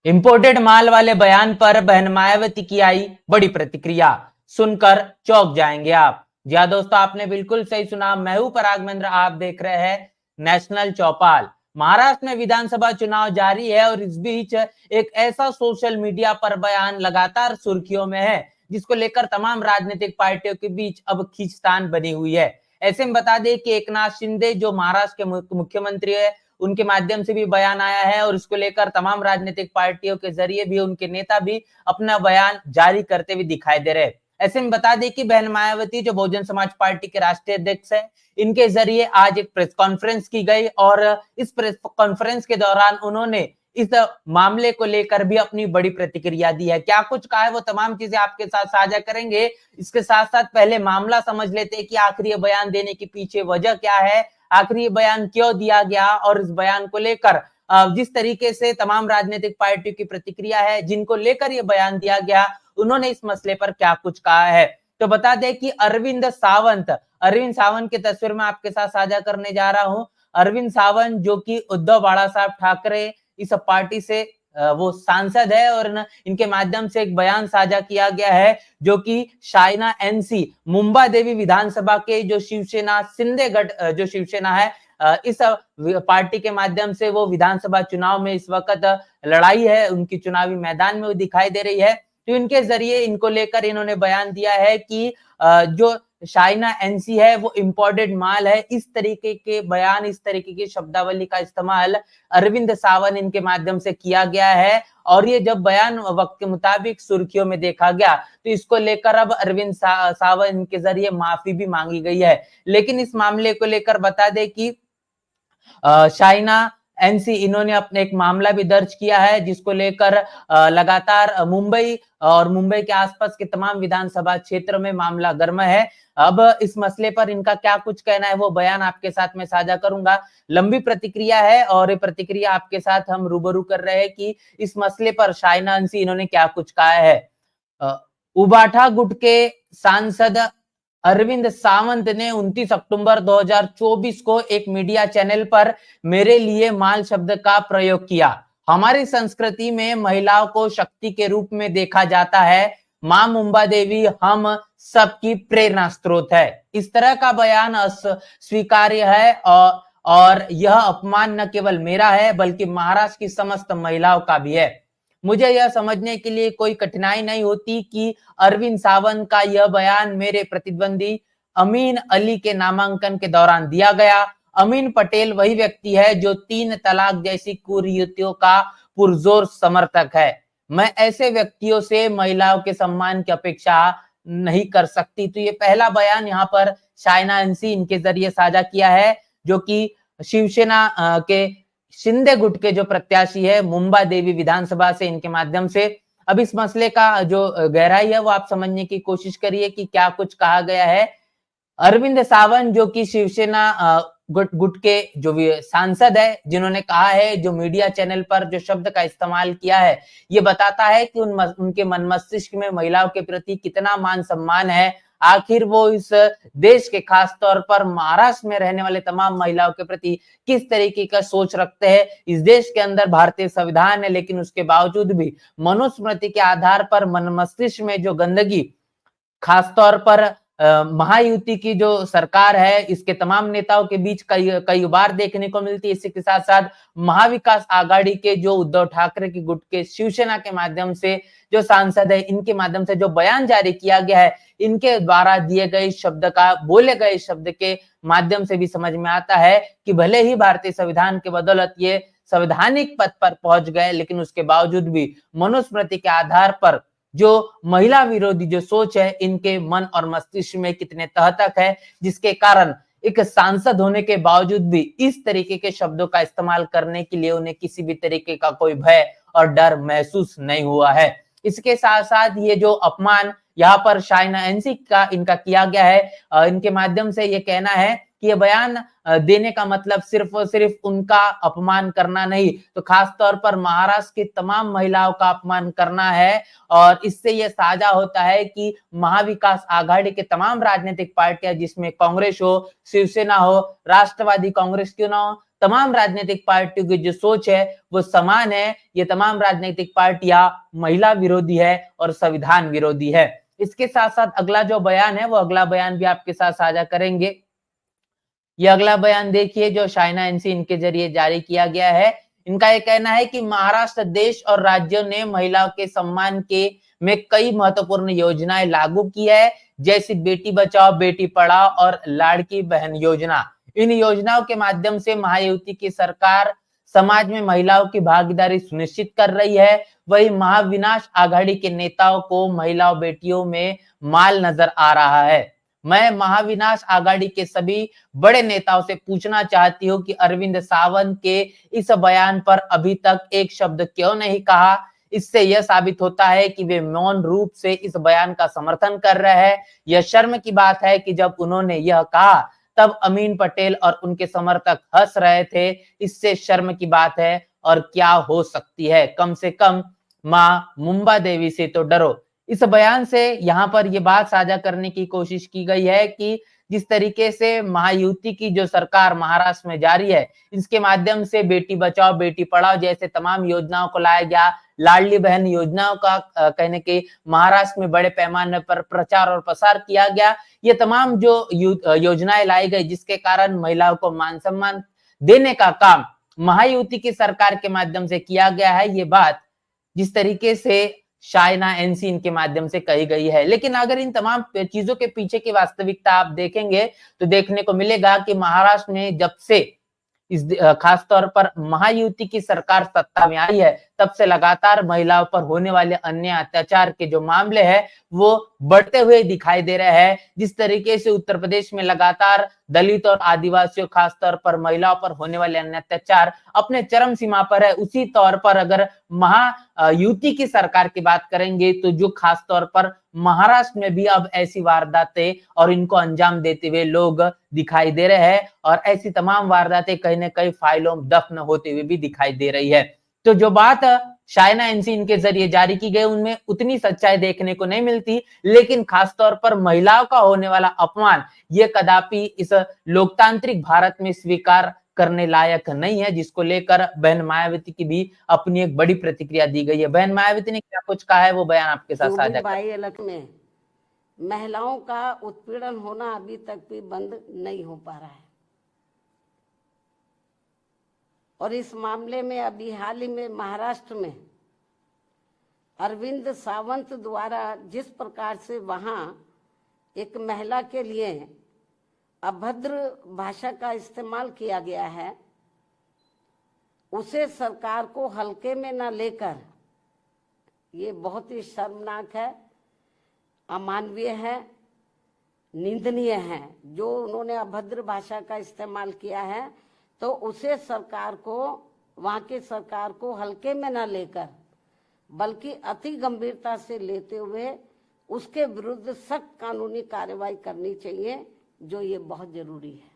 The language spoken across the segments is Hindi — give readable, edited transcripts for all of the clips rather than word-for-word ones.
इंपोर्टेड माल वाले बयान पर बहन मायावती की आई बड़ी प्रतिक्रिया, सुनकर चौंक जाएंगे आप। जी हाँ दोस्तों, आपने बिल्कुल सही सुना। मैं हूं पराग महेंद्र, आप देख रहे हैं नेशनल चौपाल। महाराष्ट्र में विधानसभा चुनाव जारी है और इस बीच एक ऐसा सोशल मीडिया पर बयान लगातार सुर्खियों में है जिसको लेकर तमाम राजनीतिक पार्टियों के बीच अब खींचतान बनी हुई है। ऐसे में बता दें कि एकनाथ शिंदे जो महाराष्ट्र के मुख्यमंत्री है, उनके माध्यम से भी बयान आया है और इसको लेकर तमाम राजनीतिक पार्टियों के जरिए भी उनके नेता भी अपना बयान जारी करते हुए दिखाई दे रहे हैं। ऐसे में बता दें कि बहन मायावती जो बहुजन समाज पार्टी के राष्ट्रीय अध्यक्ष है, इनके जरिए आज एक प्रेस कॉन्फ्रेंस की गई और इस प्रेस कॉन्फ्रेंस के दौरान उन्होंने इस मामले को लेकर भी अपनी बड़ी प्रतिक्रिया दी है। क्या कुछ कहा है वो तमाम चीजें आपके साथ साझा करेंगे। इसके साथ साथ पहले मामला समझ लेते हैं कि आखिर ये बयान देने के पीछे वजह क्या है, आखिर ये बयान क्यों दिया गया और इस बयान को लेकर जिस तरीके से तमाम राजनीतिक पार्टियों की प्रतिक्रिया है, जिनको लेकर ये बयान दिया गया, उन्होंने इस मसले पर क्या कुछ कहा है। तो बता दें कि अरविंद सावंत की तस्वीर में आपके साथ साझा करने जा रहा हूं। अरविंद सावंत जो कि उद्धव बाला साहब ठाकरे इस पार्टी से वो सांसद है और इनके माध्यम से एक बयान साझा किया गया है जो कि शाइना एनसी मुंबा देवी विधानसभा के जो शिवसेना शिंदे गढ़ जो शिवसेना है, इस पार्टी के माध्यम से वो विधानसभा चुनाव में इस वक्त लड़ाई है, उनकी चुनावी मैदान में वो दिखाई दे रही है। तो इनके जरिए इनको लेकर इन्होंने बयान दिया है कि जो शाइना एनसी है वो इंपोर्टेड माल है। इस तरीके के बयान, इस तरीके की शब्दावली का इस्तेमाल अरविंद सावंत इनके माध्यम से किया गया है और ये जब बयान वक्त के मुताबिक सुर्खियों में देखा गया तो इसको लेकर अब अरविंद सावंत के जरिए माफी भी मांगी गई है। लेकिन इस मामले को लेकर बता दें कि शाइना एनसी इन्होंने अपने एक मामला भी दर्ज किया है जिसको लेकर लगातार मुंबई और मुंबई के आसपास के तमाम विधानसभा क्षेत्र में मामला गर्म है। अब इस मसले पर इनका क्या कुछ कहना है वो बयान आपके साथ में साझा करूंगा। लंबी प्रतिक्रिया है और ये प्रतिक्रिया आपके साथ हम रूबरू कर रहे हैं कि इस मसले पर शाइना एनसी इन्होंने क्या कुछ कहा है। उबाठा गुट के सांसद अरविंद सावंत ने 29 अक्टूबर 2024 को एक मीडिया चैनल पर मेरे लिए माल शब्द का प्रयोग किया। हमारी संस्कृति में महिलाओं को शक्ति के रूप में देखा जाता है। मां मुंबा देवी हम सबकी प्रेरणा स्रोत है। इस तरह का बयान स्वीकार्य है और यह अपमान न केवल मेरा है बल्कि महाराष्ट्र की समस्त महिलाओं का भी है। मुझे यह समझने के लिए कोई कठिनाई नहीं होती कि अरविंद सावंत का यह बयान मेरे प्रतिद्वंदी अमीन अली के नामांकन के दौरान दिया गया। अमीन पटेल वही व्यक्ति है जो 3 तलाक जैसी कुरीतियों का पुरजोर समर्थक है। मैं ऐसे व्यक्तियों से महिलाओं के सम्मान की अपेक्षा नहीं कर सकती। तो ये पहला बयान यहाँ पर शाइना एनसी इनके जरिए साझा किया है जो कि शिवसेना के शिंदे गुट के जो प्रत्याशी है मुंबा देवी विधानसभा से, इनके माध्यम से। अब इस मसले का जो गहराई है वो आप समझने की कोशिश करिए कि क्या कुछ कहा गया है। अरविंद सावंत जो कि शिवसेना गुट के जो सांसद है, जिन्होंने कहा है, जो मीडिया चैनल पर जो शब्द का इस्तेमाल किया है, ये बताता है कि उनके मन मस्तिष्क में महिलाओं के प्रति कितना मान सम्मान है। आखिर वो इस देश के खास तौर पर महाराष्ट्र में रहने वाले तमाम महिलाओं के प्रति किस तरीके का सोच रखते हैं। इस देश के अंदर भारतीय संविधान है लेकिन उसके बावजूद भी मनुस्मृति के आधार पर मन मस्तिष्क में जो गंदगी, खासतौर पर महायुति की जो सरकार है, इसके तमाम नेताओं के बीच कई बार देखने को मिलती है। इसी के साथ साथ महाविकास आघाड़ी के जो उद्धव ठाकरे की गुट के शिवसेना के माध्यम से जो सांसद है, इनके माध्यम से जो बयान जारी किया गया है, इनके द्वारा दिए गए शब्द का, बोले गए शब्द के माध्यम से भी समझ में आता है कि भले ही भारतीय संविधान के बदौलत ये संवैधानिक पद पर पहुंच गए लेकिन उसके बावजूद भी मनुस्मृति के आधार पर जो महिला विरोधी जो सोच है इनके मन और मस्तिष्क में कितने तह तक है, जिसके कारण एक सांसद होने के बावजूद भी इस तरीके के शब्दों का इस्तेमाल करने के लिए उन्हें किसी भी तरीके का कोई भय और डर महसूस नहीं हुआ है। इसके साथ साथ ये जो अपमान यहाँ पर शाइना एनसी का इनका किया गया है, इनके माध्यम से ये कहना है कि ये बयान देने का मतलब सिर्फ और सिर्फ उनका अपमान करना नहीं, तो खास तौर पर महाराष्ट्र की तमाम महिलाओं का अपमान करना है। और इससे यह साझा होता है कि महाविकास आघाड़ी के तमाम राजनीतिक पार्टियां, जिसमें कांग्रेस हो, शिवसेना हो, राष्ट्रवादी कांग्रेस क्यों ना हो, तमाम राजनीतिक पार्टियों की जो सोच है वो समान है। ये तमाम राजनीतिक पार्टियां महिला विरोधी है और संविधान विरोधी है। इसके साथ साथ अगला जो बयान है वो अगला बयान भी आपके साथ साझा करेंगे। ये अगला बयान देखिए जो शाइना एनसी इनके जरिए जारी किया गया है। इनका ये कहना है कि महाराष्ट्र देश और राज्यों ने महिलाओं के सम्मान के में कई महत्वपूर्ण योजनाएं लागू की है, जैसे बेटी बचाओ बेटी पढ़ाओ और लाड़की बहन योजना। इन योजनाओं के माध्यम से महायुति की सरकार समाज में महिलाओं की भागीदारी सुनिश्चित कर रही है। वही महाविनाश आघाड़ी के नेताओं को महिलाओं बेटियों में माल नजर आ रहा है। मैं महाविनाश आघाड़ी के सभी बड़े नेताओं से पूछना चाहती हूँ कि अरविंद सावंत के इस बयान पर अभी तक एक शब्द क्यों नहीं कहा। इससे यह साबित होता है कि वे मौन रूप से इस बयान का समर्थन कर रहे हैं। यह शर्म की बात है कि जब उन्होंने यह कहा तब अमीन पटेल और उनके समर्थक हंस रहे थे। इससे शर्म की बात है और क्या हो सकती है। कम से कम माँ मुंबा देवी से तो डरो। इस बयान से यहाँ पर ये बात साझा करने की कोशिश की गई है कि जिस तरीके से महायुति की जो सरकार महाराष्ट्र में जारी है, इसके माध्यम से बेटी बचाओ बेटी पढ़ाओ जैसे तमाम योजनाओं को लाया गया। लाडली बहन योजनाओं का कहने के महाराष्ट्र में बड़े पैमाने पर प्रचार और प्रसार किया गया। ये तमाम जो योजनाएं लाई गई जिसके कारण महिलाओं को मान सम्मान देने का काम महायुति की सरकार के माध्यम से किया गया है। ये बात जिस तरीके से शाइना एनसी इनके माध्यम से कही गई है। लेकिन अगर इन तमाम चीजों के पीछे की वास्तविकता आप देखेंगे तो देखने को मिलेगा कि महाराष्ट्र में जब से इस खास तौर पर महायुति की सरकार सत्ता में आई है तब से लगातार महिलाओं पर होने वाले अन्य अत्याचार के जो मामले हैं वो बढ़ते हुए दिखाई दे रहे हैं। जिस तरीके से उत्तर प्रदेश में लगातार दलित और आदिवासियों खास तौर पर महिलाओं पर होने वाले अन्य अत्याचार अपने चरम सीमा पर है, उसी तौर पर अगर महायुति की सरकार की बात करेंगे तो जो खास तौर पर महाराष्ट्र में भी अब ऐसी वारदातें और इनको अंजाम देते हुए लोग दिखाई दे रहे हैं और ऐसी तमाम वारदातें कहीं ना कहीं फाइलों में दफन होते हुए भी दिखाई दे रही है। तो जो बात शाइना एनसी इनके जरिए जारी की गई उनमें उतनी सच्चाई देखने को नहीं मिलती, लेकिन खासतौर पर महिलाओं का होने वाला अपमान ये कदापि इस लोकतांत्रिक भारत में स्वीकार करने लायक नहीं है, जिसको लेकर बहन मायावती की भी अपनी एक बड़ी प्रतिक्रिया दी गई है। बहन मायावती ने क्या कुछ कहा है वो बयान आपके साथ साझा बाई-इलेक्शन में महिलाओं का उत्पीड़न होना अभी तक भी बंद नहीं हो पा रहा है और इस मामले में अभी हाल ही में महाराष्ट्र में अरविंद सावंत द्वारा जिस प्रकार से वहां एक महिला के लिए अभद्र भाषा का इस्तेमाल किया गया है, उसे सरकार को हल्के में न लेकर ये बहुत ही शर्मनाक है, अमानवीय है, निंदनीय है। जो उन्होंने अभद्र भाषा का इस्तेमाल किया है तो उसे सरकार को, वहाँ की सरकार को हल्के में न लेकर बल्कि अति गंभीरता से लेते हुए उसके विरुद्ध सख्त कानूनी कार्रवाई करनी चाहिए, जो ये बहुत जरूरी है।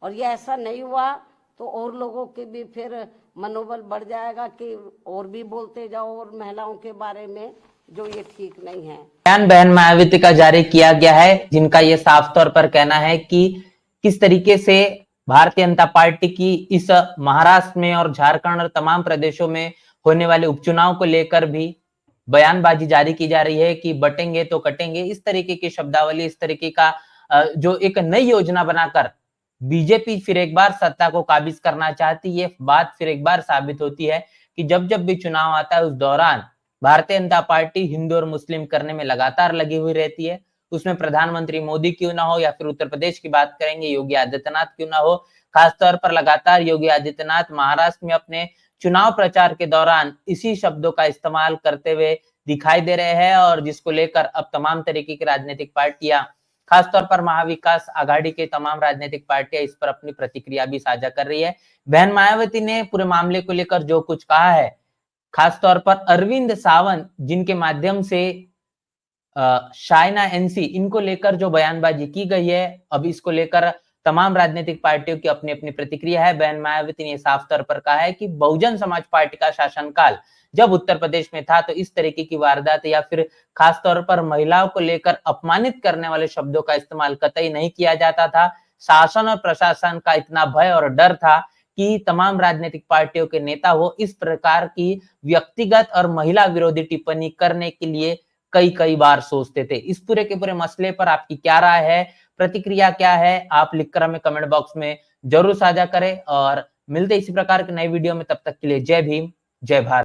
और ये ऐसा नहीं हुआ तो और लोगों के भी फिर मनोबल बढ़ जाएगा कि और भी बोलते जाओ और महिलाओं के बारे में, जो ये ठीक नहीं है। बयान बहन मायावती का जारी किया गया है, जिनका ये साफ तौर पर कहना है कि किस तरीके से भारतीय जनता पार्टी की इस महाराष्ट्र में और झारखंड और तमाम प्रदेशों में होने वाले उपचुनाव को लेकर भी बयानबाजी जारी की जा रही है कि बटेंगे तो कटेंगे। इस तरीके की शब्दावली, इस तरीके का जो एक नई योजना बनाकर बीजेपी फिर एक बार सत्ता को काबिज करना चाहती है। ये बात फिर एक बार साबित होती है कि जब जब भी चुनाव आता है उस दौरान भारतीय जनता पार्टी हिंदू और मुस्लिम करने में लगातार लगी हुई रहती है। उसमें प्रधानमंत्री मोदी क्यों ना हो या फिर उत्तर प्रदेश की बात करेंगे योगी आदित्यनाथ क्यों ना हो, खासतौर पर लगातार योगी आदित्यनाथ महाराष्ट्र में अपने चुनाव प्रचार के दौरान इसी शब्दों का इस्तेमाल करते हुए दिखाई दे रहे हैं और जिसको लेकर अब तमाम तरीके की राजनीतिक पार्टियां, खासतौर पर महाविकास आघाड़ी के तमाम राजनीतिक पार्टियां इस पर अपनी प्रतिक्रिया भी साझा कर रही है। बहन मायावती ने पूरे मामले को लेकर जो कुछ कहा है, खासतौर पर अरविंद सावंत जिनके माध्यम से शाइना एनसी इनको लेकर जो बयानबाजी की गई है, अब इसको लेकर तमाम राजनीतिक पार्टियों की अपनी अपनी प्रतिक्रिया है। बहन मायावती ने साफ तौर पर कहा है कि बहुजन समाज पार्टी का शासनकाल जब उत्तर प्रदेश में था तो इस तरीके की वारदात या फिर खास तौर पर महिलाओं को लेकर अपमानित करने वाले शब्दों का इस्तेमाल कतई नहीं किया जाता था। शासन और प्रशासन का इतना भय और डर था कि तमाम राजनीतिक पार्टियों के नेता वो इस प्रकार की व्यक्तिगत और महिला विरोधी टिप्पणी करने के लिए कई बार सोचते थे। इस पूरे के पूरे मसले पर आपकी क्या राय है, प्रतिक्रिया क्या है, आप लिखकर हमें कमेंट बॉक्स में जरूर साझा करें और मिलते इसी प्रकार के नए वीडियो में। तब तक के लिए जय भीम, जय भारत।